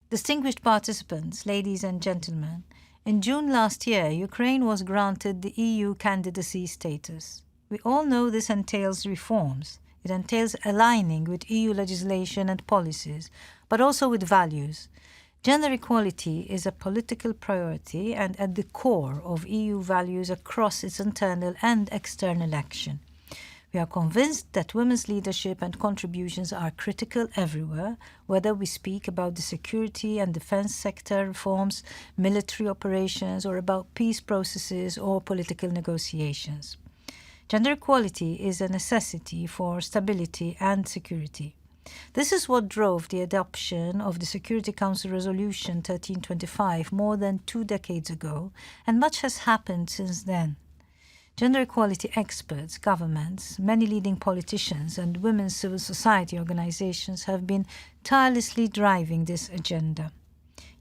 Distinguished participants, ladies and gentlemen, in June last year, Ukraine was granted the EU candidacy status. We all know this entails reforms. It entails aligning with EU legislation and policies, but also with values. Gender equality is a political priority and at the core of EU values across its internal and external action. We are convinced that women's leadership and contributions are critical everywhere, whether we speak about the security and defense sector reforms, military operations, or about peace processes or political negotiations. Gender equality is a necessity for stability and security. This is what drove the adoption of the Security Council Resolution 1325 more than 2 decades ago, and much has happened since then. Gender equality experts, governments, many leading politicians, and women's civil society organizations have been tirelessly driving this agenda.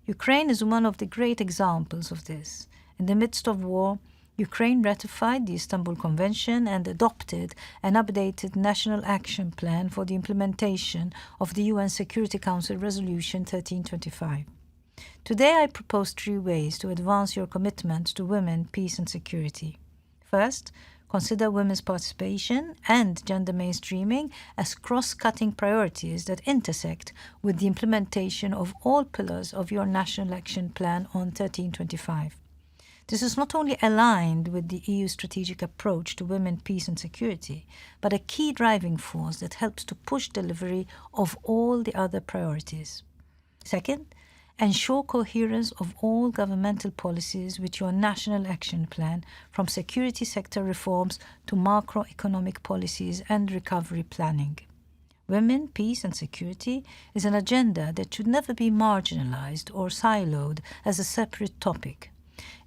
Ukraine is one of the great examples of this. In the midst of war, Ukraine ratified the Istanbul Convention and adopted an updated National Action Plan for the implementation of the UN Security Council Resolution 1325. Today I propose 3 ways to advance your commitment to women, peace and security. First, consider women's participation and gender mainstreaming as cross-cutting priorities that intersect with the implementation of all pillars of your National Action Plan on 1325. This is not only aligned with the EU strategic approach to women, peace and security, but a key driving force that helps to push delivery of all the other priorities. Second, ensure coherence of all governmental policies with your National Action Plan, from security sector reforms to macroeconomic policies and recovery planning. Women, peace and security is an agenda that should never be marginalized or siloed as a separate topic.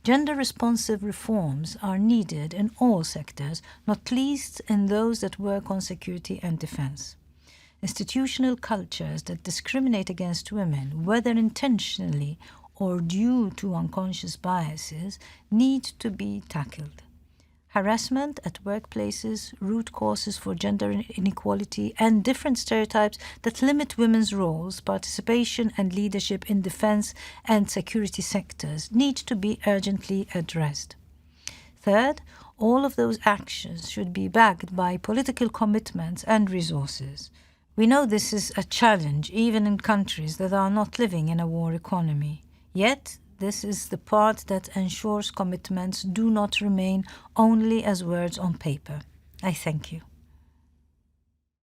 Gender-responsive reforms are needed in all sectors, not least in those that work on security and defense. Institutional cultures that discriminate against women, whether intentionally or due to unconscious biases, need to be tackled. Harassment at workplaces, root causes for gender inequality, and different stereotypes that limit women's roles, participation, and leadership in defense and security sectors need to be urgently addressed. Third, all of those actions should be backed by political commitments and resources. We know this is a challenge even in countries that are not living in a war economy. Yet, this is the part that ensures commitments do not remain only as words on paper. I thank you.